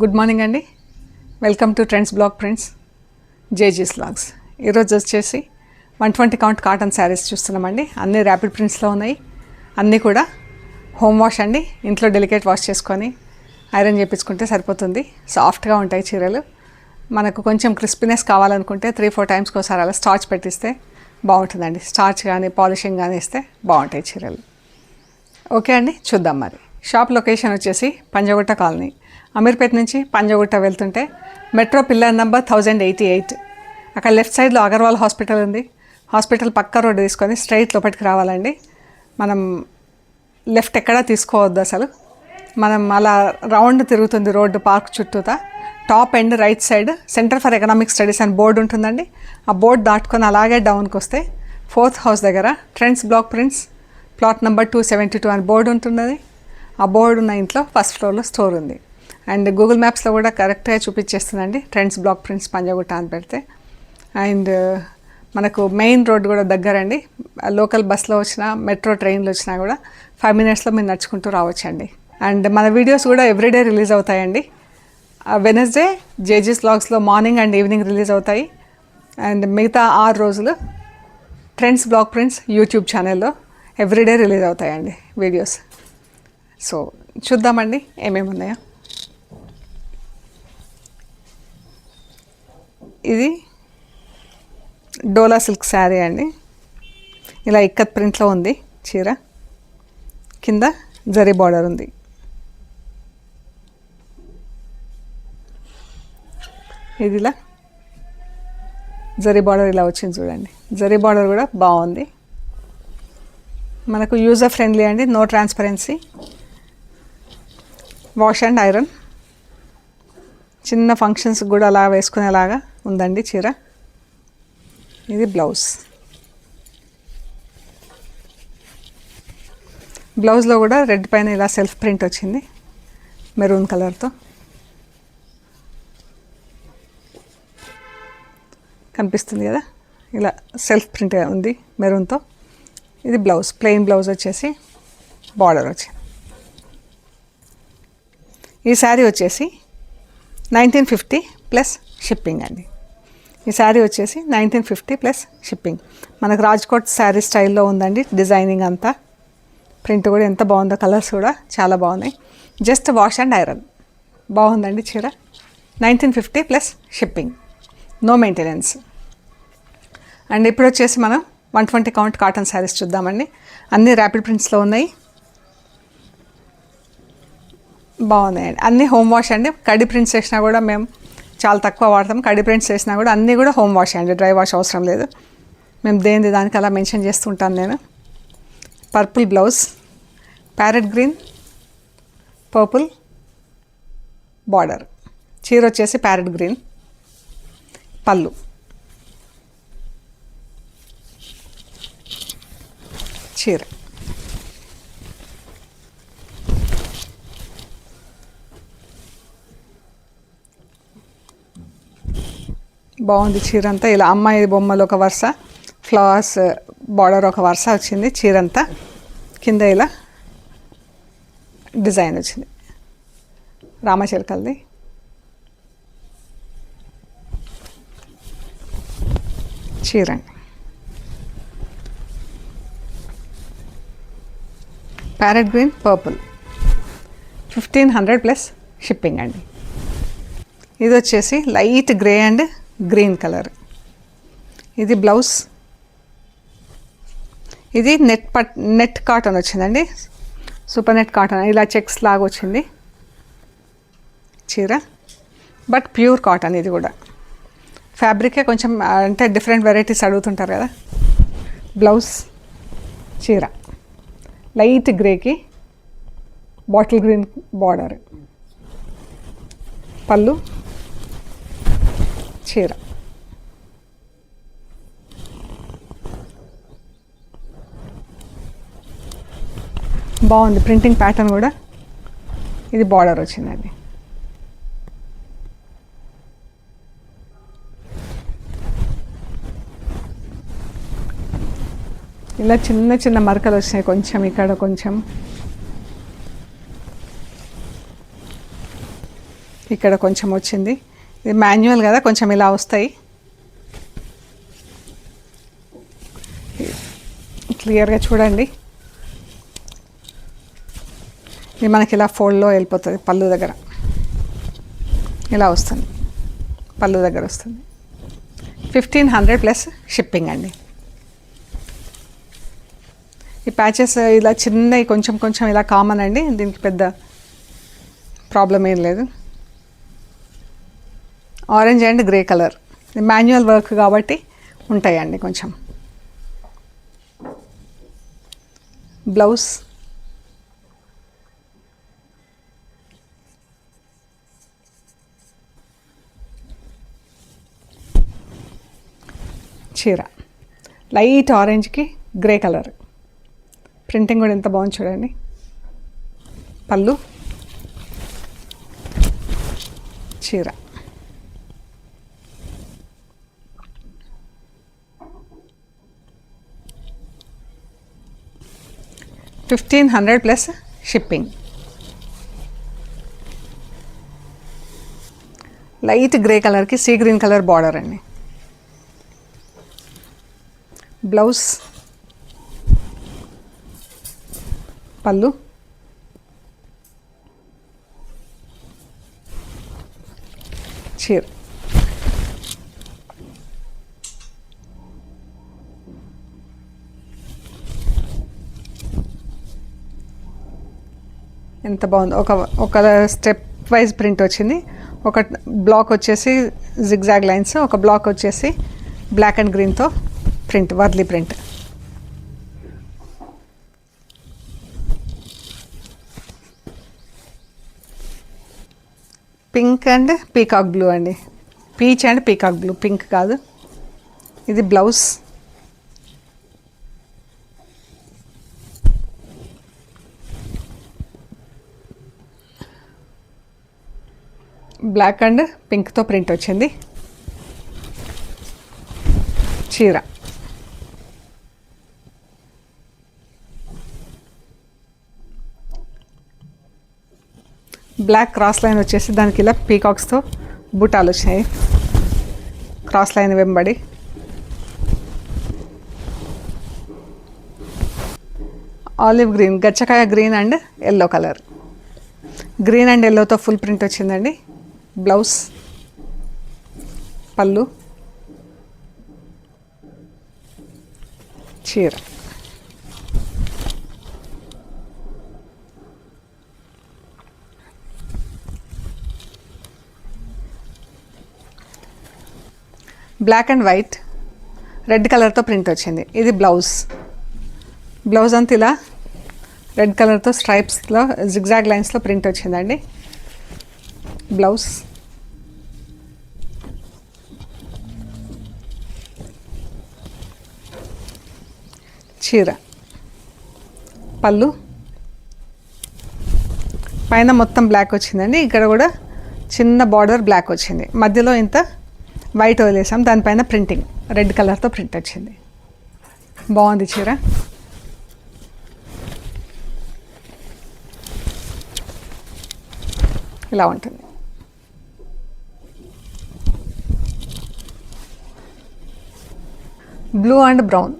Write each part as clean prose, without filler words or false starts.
Good morning అండి. Welcome to trends blog prints జేజీస్ vlogs. ఈరోజు వచ్చేసి 120 కౌంట్ కాటన్ శారీస్ చూస్తున్నామండి. అన్నీ ర్యాపిడ్ ప్రింట్స్లో ఉన్నాయి. అన్నీ కూడా హోమ్ వాష్ అండి. ఇంట్లో డెలికేట్ వాష్ చేసుకొని ఐరన్ చేయించుకుంటే సరిపోతుంది. సాఫ్ట్గా ఉంటాయి చీరలు. మనకు కొంచెం క్రిస్పీనెస్ కావాలనుకుంటే 3-4 టైమ్స్కి ఒకసారి అలా స్టార్చ్ పెట్టిస్తే బాగుంటుందండి. స్టార్చ్ కానీ పాలిషింగ్ కానీ ఇస్తే బాగుంటాయి చీరలు. ఓకే అండి, చూద్దాం. మరి షాప్ లొకేషన్ వచ్చేసి పంజగుట్ట కాలనీ, అమీర్పేట్ నుంచి పంజగుట్ట వెళ్తుంటే మెట్రో పిల్లర్ నెంబర్ 1088. అక్కడ లెఫ్ట్ సైడ్లో అగర్వాల్ హాస్పిటల్ ఉంది. హాస్పిటల్ పక్క రోడ్డు తీసుకొని స్ట్రైట్ లోపలికి రావాలండి. మనం లెఫ్ట్ ఎక్కడా తీసుకోవద్దు అసలు. మనం అలా రౌండ్ తిరుగుతుంది రోడ్డు పార్క్ చుట్టూతా. Top end right side centre for economic studies అని బోర్డు ఉంటుందండి. ఆ బోర్డు దాటుకొని అలాగే డౌన్కి వస్తే 4th హౌస్ దగ్గర trends block prints plot number 272 అని బోర్డు ఉంటున్నది. ఆ బోర్డు ఉన్న ఇంట్లో ఫస్ట్ ఫ్లోర్లో స్టోర్ ఉంది. అండ్ గూగుల్ మ్యాప్స్లో కూడా కరెక్ట్గా చూపించేస్తుందండి. ట్రెండ్స్ బ్లాక్ ప్రింట్స్ పంజగుట్ట అని పెడితే. అండ్ మనకు మెయిన్ రోడ్ కూడా దగ్గరండి. లోకల్ బస్లో వచ్చినా మెట్రో ట్రైన్లో వచ్చినా కూడా 5 minutesలో మీరు నడుచుకుంటూ రావచ్చండి. అండ్ మన వీడియోస్ కూడా ఎవ్రీడే రిలీజ్ అవుతాయండి. వెనస్డే జేజీస్ వ్లాగ్స్లో మార్నింగ్ అండ్ ఈవినింగ్ రిలీజ్ అవుతాయి. అండ్ మిగతా 6 రోజులు ట్రెండ్స్ బ్లాక్ ప్రింట్స్ యూట్యూబ్ ఛానల్లో ఎవ్రీడే రిలీజ్ అవుతాయండి వీడియోస్. సో చూద్దామండి ఏమేమి ఉన్నాయో. ఇది డోలా సిల్క్ శారీ అండి. ఇలా ఇక్కత్ ప్రింట్లో ఉంది చీర. కింద జరీ బార్డర్ ఉంది. ఇది ఇలా జరీ బార్డర్ ఇలా వచ్చింది చూడండి. జరీ బార్డర్ కూడా బాగుంది. మనకు యూజర్ ఫ్రెండ్లీ అండి. No transparency. Wash and iron. చిన్న ఫంక్షన్స్ కూడా అలా వేసుకునేలాగా ఉందండి చీర. ఇది బ్లౌజ్. బ్లౌజ్లో కూడా రెడ్ పైన ఇలా సెల్ఫ్ ప్రింట్ వచ్చింది మెరూన్ కలర్తో. కనిపిస్తుంది కదా, ఇలా సెల్ఫ్ ప్రింట్ ఉంది మెరూన్తో. ఇది బ్లౌజ్, ప్లెయిన్ బ్లౌజ్ వచ్చేసి బార్డర్ వచ్చింది. ఈ శారీ వచ్చేసి 1950 ప్లస్ షిప్పింగ్ అండి. ఈ శారీ వచ్చేసి 1950 ప్లస్ షిప్పింగ్. మనకు రాజ్కోట్ శారీ స్టైల్లో ఉందండి డిజైనింగ్ అంతా. ప్రింట్ కూడా ఎంత బాగుందో, కలర్స్ కూడా చాలా బాగున్నాయి. Just wash and iron. బాగుందండి చీర. 1950 plus shipping, no maintenance. And ఇప్పుడు వచ్చేసి మనం 120 కౌంట్ కాటన్ శారీస్ చూద్దామండి. అన్నీ ర్యాపిడ్ ప్రింట్స్లో ఉన్నాయి. బాగున్నాయండి. అన్నీ హోమ్ వాష్ అండి. కడి ప్రింట్స్ వేసినా కూడా మేము చాలా తక్కువ వాడతాం. కడి ప్రింట్స్ వేసినా కూడా అన్నీ కూడా హోమ్ వాష్ అండి. డ్రై వాష్ అవసరం లేదు. మేము దేనిది దానికి అలా మెన్షన్ చేస్తుంటాను నేను. Purple blouse, parrot green, purple border. చీర వచ్చేసి ప్యారెట్ గ్రీన్. పళ్ళు, చీర. బాగుంది చీర అంతా. ఇలా అమ్మాయి బొమ్మలు ఒక వరుస, ఫ్లవర్స్ బార్డర్ ఒక వరుస వచ్చింది చీర అంతా. కింద ఇలా డిజైన్ వచ్చింది రామచిలకలది. చీర అండి. Parrot green, purple. 1500 plus shipping అండి. ఇది వచ్చేసి light grey and green colour. ఇది బ్లౌజ్. ఇది నెట్ కాటన్ వచ్చిందండి. Super net cotton. ఇలా చెక్స్ లాగా వచ్చింది చీర. But pure cotton. ఇది కూడా ఫ్యాబ్రికే కొంచెం అంటే డిఫరెంట్ వెరైటీస్ అడుగుతుంటారు కదా. బ్లౌజ్, చీర లైట్ గ్రేకి బాటిల్ గ్రీన్ బార్డర్. పళ్ళు, చీర. బాగుంది ప్రింటింగ్ ప్యాటర్న్ కూడా. ఇది బార్డర్ వచ్చిందండి. ఇలా చిన్న చిన్న మరకలు వచ్చినాయి కొంచెం ఇక్కడ కొంచెం. ఇక్కడ కొంచెం వచ్చింది. ఇది మాన్యువల్ కదా, కొంచెం ఇలా వస్తాయి. క్లియర్గా చూడండి. ఇది మనకి ఇలా ఫోల్డ్లో వెళ్ళిపోతుంది. పళ్ళు దగ్గర ఇలా వస్తుంది, పళ్ళు దగ్గర వస్తుంది. 1500 ప్లస్ షిప్పింగ్ అండి. ఈ ప్యాచెస్ ఇలా చిన్నవి కొంచెం కొంచెం ఇలా కామన్ అండి, దీనికి పెద్ద ప్రాబ్లం ఏం లేదు. Orange and grey colour, manual work కాబట్టి ఉంటాయండి కొంచెం. బ్లౌజ్ చీర లైట్ ఆరెంజ్కి గ్రే కలర్, ప్రింటింగ్ కూడా ఎంత బాగుంది చూడండి. పళ్ళు, చీర. $1500 ప్లస్ షిప్పింగ్. లైట్ గ్రే కలర్కి సీ గ్రీన్ కలర్ బార్డర్ అండి. బ్లౌజ్, పళ్ళు, చీర. ఎంత బాగుంది. ఒక స్టెప్ వైజ్ ప్రింట్ వచ్చింది. ఒక బ్లాక్ వచ్చేసి జిగ్జాగ్ లైన్స్, ఒక బ్లాక్ వచ్చేసి బ్లాక్ అండ్ గ్రీన్తో print, Warli print. Pink and peacock blue అండి. Peach and peacock blue, pink కాదు. ఇది బ్లౌజ్, బ్లాక్ అండ్ పింక్తో ప్రింట్ వచ్చింది. చీర బ్లాక్ క్రాస్ లైన్ వచ్చేసి దానికి ఇలా పీకాక్స్తో బుటాలు వచ్చినాయి క్రాస్ లైన్ వెంబడి. ఆలివ్ గ్రీన్, గచ్చకాయ green and yellow colour. Green and ఎల్లోతో ఫుల్ ప్రింట్ వచ్చిందండి. బ్లౌజ్, పళ్ళు, చీర. బ్లాక్ అండ్ వైట్ రెడ్ కలర్తో ప్రింట్ వచ్చింది. ఇది బ్లౌజ్. బ్లౌజ్ అంతా ఇలా రెడ్ కలర్తో స్ట్రైప్స్లో జిగ్జాగ్ లైన్స్లో ప్రింట్ వచ్చిందండి. బ్లౌజ్, చీర. పళ్ళు, పైన మొత్తం బ్లాక్ వచ్చిందండి. ఇక్కడ కూడా చిన్న బార్డర్ బ్లాక్ వచ్చింది. మధ్యలో ఇంత వైట్ వదిలేసాం, దానిపైన ప్రింటింగ్ రెడ్ కలర్తో ప్రింట్ వచ్చింది. బాగుంది చీర. ఇలా ఉంటుంది. Blue and brown,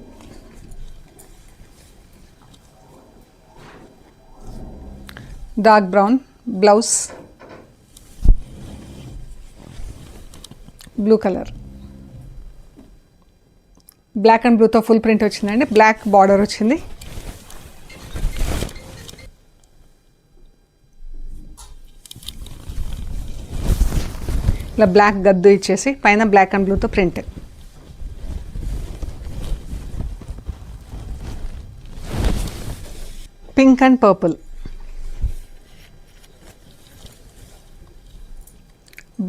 dark brown. Blouse blue colour, black and బ్లూతో ఫుల్ ప్రింట్ వచ్చిందండి. బ్లాక్ బార్డర్ వచ్చింది. ఇలా బ్లాక్ గద్దు ఇచ్చేసి పైన బ్లాక్ అండ్ బ్లూతో print. Pink and purple,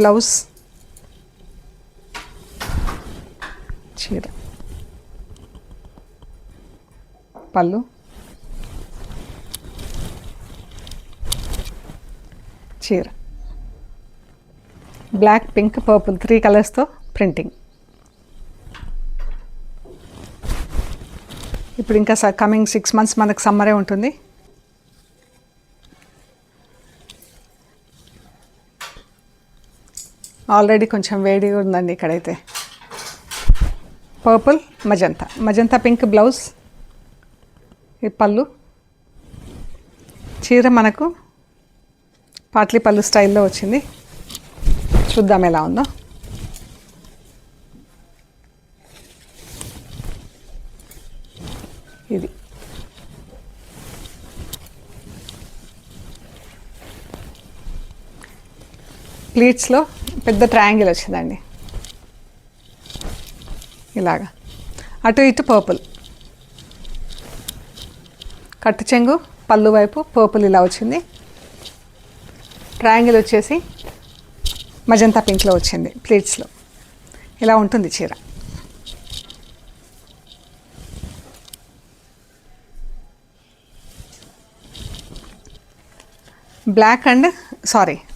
blouse, చీర. పళ్ళు, చీర. బ్లాక్, పింక్, పర్పుల్ 3 కలర్స్తో ప్రింటింగ్. ఇప్పుడు ఇంకా కమింగ్ 6 months మనకు సమ్మరే ఉంటుంది. ఆల్రెడీ కొంచెం వేడిగా ఉందండి ఇక్కడైతే. పర్పుల్ మజంతా పింక్ బ్లౌజ్, ఈ పళ్ళు. చీర మనకు పాట్లీ పళ్ళు స్టైల్లో వచ్చింది. చూద్దాం ఎలా ఉందో. ఇది ప్లీట్స్లో పెద్ద ట్రయాంగిల్ వచ్చిందండి ఇలాగా. అటు ఇటు పర్పుల్, కట్టు చెంగు పళ్ళు వైపు పర్పుల్ ఇలా వచ్చింది. ట్రయాంగిల్ వచ్చేసి మజంతా పింక్లో వచ్చింది ప్లీట్స్లో. ఇలా ఉంటుంది చీర. బ్లాక్ అండ్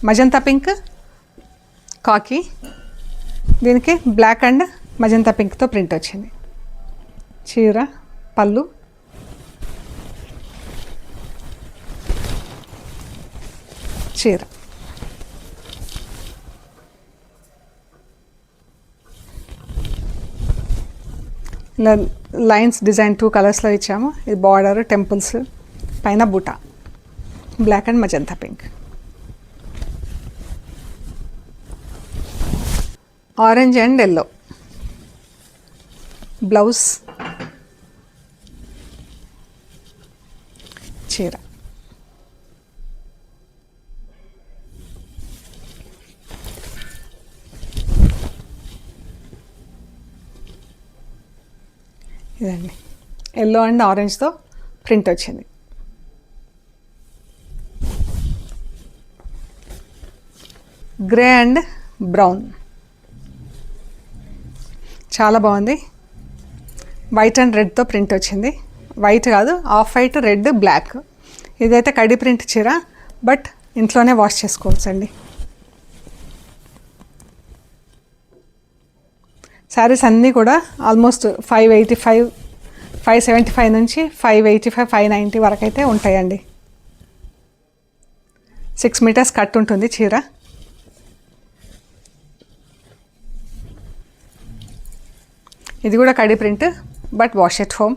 మజంతా పింక్ కాకి, దీనికి బ్లాక్ అండ్ మజంతా పింక్తో ప్రింట్ వచ్చింది. చీర పళ్ళు, చీర. ఇలా లైన్స్ డిజైన్ 2 కలర్స్లో ఇచ్చాము. ఇది బార్డర్, టెంపుల్స్, పైన బూటా, black and magenta pink. Orange and yellow blouse, చీర. ఇదండి ఎల్లో అండ్ ఆరెంజ్తో ప్రింట్ వచ్చింది. గ్రే అండ్ బ్రౌన్ చాలా బాగుంది. వైట్ అండ్ రెడ్తో ప్రింట్ వచ్చింది. వైట్ కాదు, ఆఫ్ వైట్, రెడ్, బ్లాక్. ఇదైతే కడి ప్రింట్ చీర, బట్ ఇంట్లోనే వాష్ చేసుకోవచ్చు అండి. శారీస్ అన్నీ కూడా ఆల్మోస్ట్ 585, 575 నుంచి 585, 590 వరకు అయితే ఉంటాయండి. 6 మీటర్స్ కట్ ఉంటుంది చీర. ఇది కూడా కడి print, but wash at home.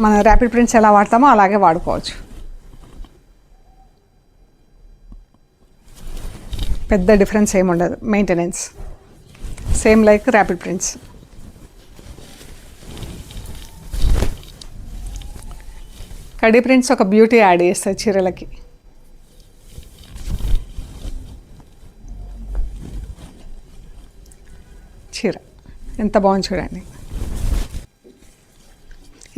మన ర్యాపిడ్ ప్రింట్స్ ఎలా వాడతామో అలాగే వాడుకోవచ్చు. పెద్ద డిఫరెన్స్ ఏమి ఉండదు. Maintenance same like rapid prints. కడి ప్రింట్స్ ఒక బ్యూటీ యాడ్ చేస్తాయి చీరలకి. చీర ఎంత బాగుంది చూడండి.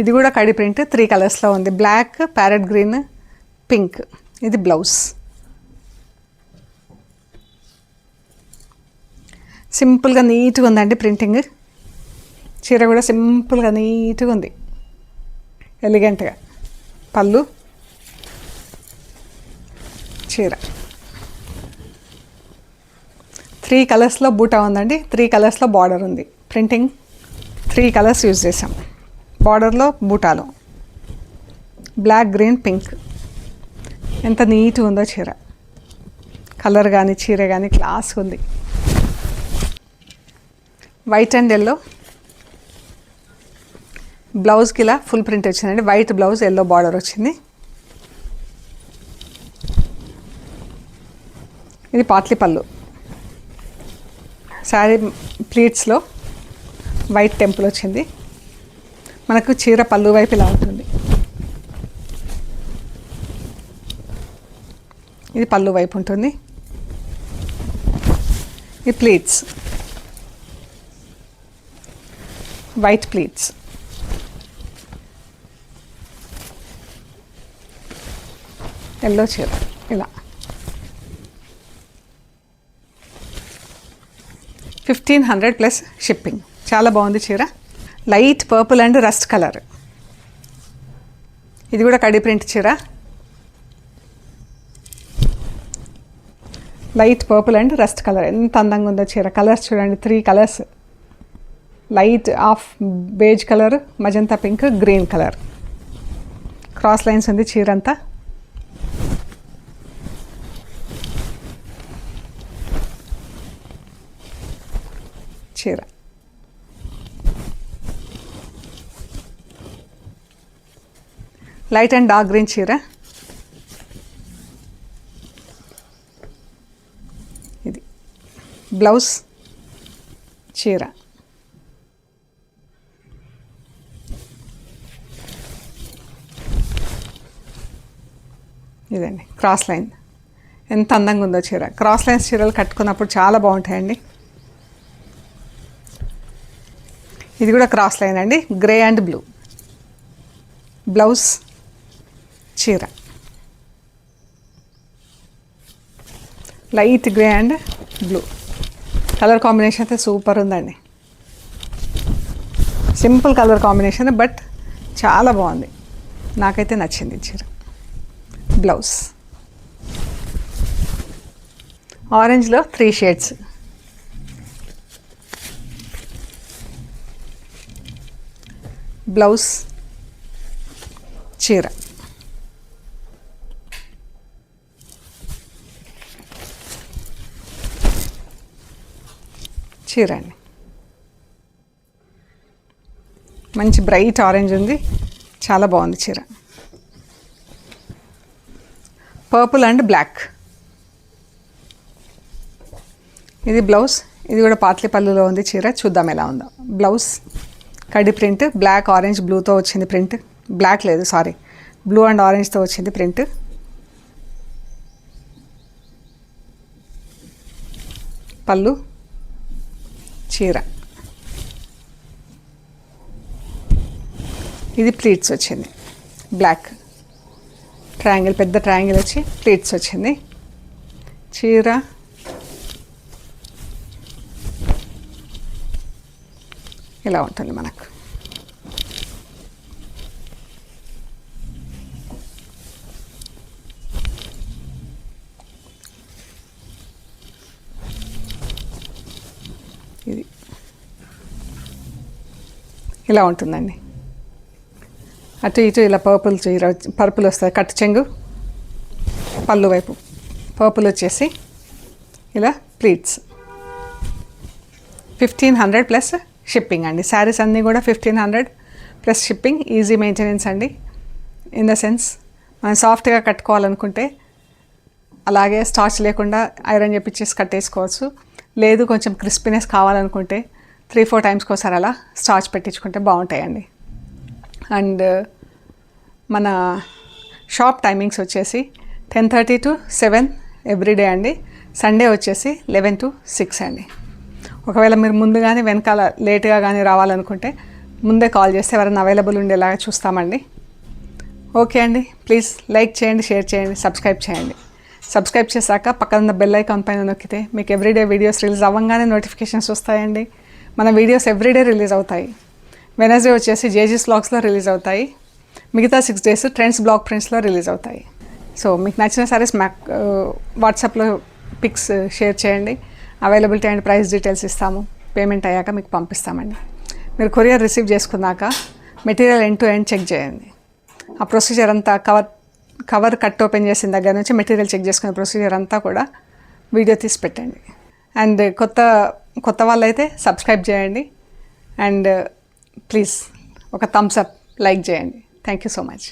ఇది కూడా కడి ప్రింట్ 3 కలర్స్లో ఉంది. Black, parrot green, pink. ఇది బ్లౌజ్. సింపుల్గా నీట్గా ఉందండి ప్రింటింగ్. చీర కూడా సింపుల్గా నీట్గా ఉంది, ఎలిగెంట్గా. పళ్ళు, చీర. 3 కలర్స్లో బూటా ఉందండి. 3 కలర్స్లో బార్డర్ ఉంది. ప్రింటింగ్ 3 కలర్స్ యూజ్ చేసాం. బార్డర్లో, బూటాలో బ్లాక్, గ్రీన్, పింక్. ఎంత నీట్గా ఉందో చీర. కలర్ కానీ చీర కానీ క్లాస్ ఉంది. వైట్ అండ్ ఎల్లో బ్లౌజ్కి ఇలా ఫుల్ ప్రింట్ వచ్చిందండి. వైట్ బ్లౌజ్, ఎల్లో బార్డర్ వచ్చింది. ఇది పాట్లీ పళ్ళు. శారీ ప్లీట్స్లో వైట్ టెంపుల్ వచ్చింది. మనకు చీర పళ్ళు వైపు ఇలా ఉంటుంది. ఇది పళ్ళు వైపు ఉంటుంది. ఈ ప్లీట్స్ వైట్ ప్లీట్స్. ఎల్లో చీర ఇలా 1500 ప్లస్ షిప్పింగ్. చాలా బాగుంది చీర. Light purple and rust colour. ఇది కూడా కడి ప్రింట్ చీర. Light purple and rust colour. ఎంత అందంగా ఉందో చీర. కలర్స్ చూడండి, 3 colours. Light of beige colour, magenta pink, green colour. Cross lines ఉంది చీర అంతా. చీర. లైట్ అండ్ డార్క్ గ్రీన్ చీర. ఇది బ్లౌజ్ చీర. ఇదండి క్రాస్ లైన్. ఎంత అందంగా ఉందో చీర. క్రాస్ లైన్స్ చీరలు కట్టుకున్నప్పుడు చాలా బాగుంటాయండి. ఇది కూడా క్రాస్ లైన్ అండి, గ్రే అండ్ బ్లూ. బ్లౌజ్ చీర light grey and blue. Colour combination అయితే సూపర్ ఉందండి. సింపుల్ కలర్ కాంబినేషన్ బట్ చాలా బాగుంది. నాకైతే నచ్చింది చీర. Blouse ఆరెంజ్లో 3 shades. బ్లౌజ్ చీర. చీర అండి మంచి బ్రైట్ ఆరెంజ్ ఉంది, చాలా బాగుంది చీర. Purple and black. ఇది బ్లౌజ్. ఇది కూడా పాట్లీ పళ్ళులో ఉంది చీర. చూద్దాం ఎలా ఉందో. బ్లౌజ్ కడి ప్రింట్, బ్లాక్ ఆరెంజ్ బ్లూతో వచ్చింది ప్రింట్. బ్లాక్ లేదు సారీ, బ్లూ అండ్ ఆరెంజ్తో వచ్చింది ప్రింట్. పళ్ళు చీర. ఇది ప్లీట్స్ వచ్చింది, బ్లాక్ ట్రయాంగిల్, పెద్ద ట్రయాంగిల్ వచ్చి ప్లీట్స్ వచ్చింది. చీర ఇలా ఉంటుంది మనకు. ఇది ఇలా ఉంటుందండి. అటు ఇటు ఇలా పర్పుల్ వస్తుంది, కట్ చెంగు. పళ్ళు వైపు పర్పుల్ వచ్చేసి ఇలా ప్లీట్స్. 1500 ప్లస్ షిప్పింగ్ అండి. శారీస్ అన్నీ కూడా 1500 ప్లస్ షిప్పింగ్. ఈజీ మెయింటెనెన్స్ అండి. ఇన్ ద సెన్స్ మనం సాఫ్ట్గా కట్టుకోవాలనుకుంటే అలాగే స్టార్చ్ లేకుండా ఐరన్ చేపించేసి కట్టేసుకోవచ్చు. లేదు కొంచెం క్రిస్పీనెస్ కావాలనుకుంటే 3-4 టైమ్స్కి ఒకసారి అలా స్టార్చ్ పెట్టించుకుంటే బాగుంటాయండి. అండ్ మన షాప్ టైమింగ్స్ వచ్చేసి 10:30 to 7 ఎవ్రీడే అండి. సండే వచ్చేసి 11 to 6 అండి. ఒకవేళ మీరు ముందుగానే వెనకాల లేట్గా కానీ రావాలనుకుంటే ముందే కాల్ చేస్తే ఎవరైనా అవైలబుల్ ఉండేలాగా చూస్తామండి. ఓకే అండి, ప్లీజ్ లైక్ చేయండి, షేర్ చేయండి, సబ్స్క్రైబ్ చేయండి. సబ్స్క్రైబ్ చేశాక పక్కన ఉన్న బెల్ ఐకాన్ పైన నొక్కితే మీకు ఎవ్రీడే వీడియోస్ రిలీజ్ అవ్వగానే నోటిఫికేషన్స్ వస్తాయండి. మన వీడియోస్ ఎవ్రీడే రిలీజ్ అవుతాయి. వెనస్డే వచ్చేసి జేజీస్ వ్లాగ్స్లో రిలీజ్ అవుతాయి. మిగతా 6 days ట్రెండ్స్ బ్లాగ్ ప్రింట్స్లో రిలీజ్ అవుతాయి. సో మీకు నచ్చిన సారీస్ వాట్సాప్లో పిక్స్ షేర్ చేయండి. అవైలబిలిటీ అండ్ ప్రైస్ డీటెయిల్స్ ఇస్తాము. పేమెంట్ అయ్యాక మీకు పంపిస్తామండి. మీరు కొరియర్ రిసీవ్ చేసుకున్నాక material end to end check చేయండి. ఆ ప్రొసీజర్ అంతా కవర్ కట్ ఓపెన్ చేసిన దగ్గర నుంచి మెటీరియల్ చెక్ చేసుకునే ప్రొసీజర్ అంతా కూడా వీడియో తీసి పెట్టండి. అండ్ కొత్త వాళ్ళైతే సబ్స్క్రైబ్ చేయండి. అండ్ ప్లీజ్ ఒక థమ్స్ అప్ లైక్ చేయండి. Thank you so much.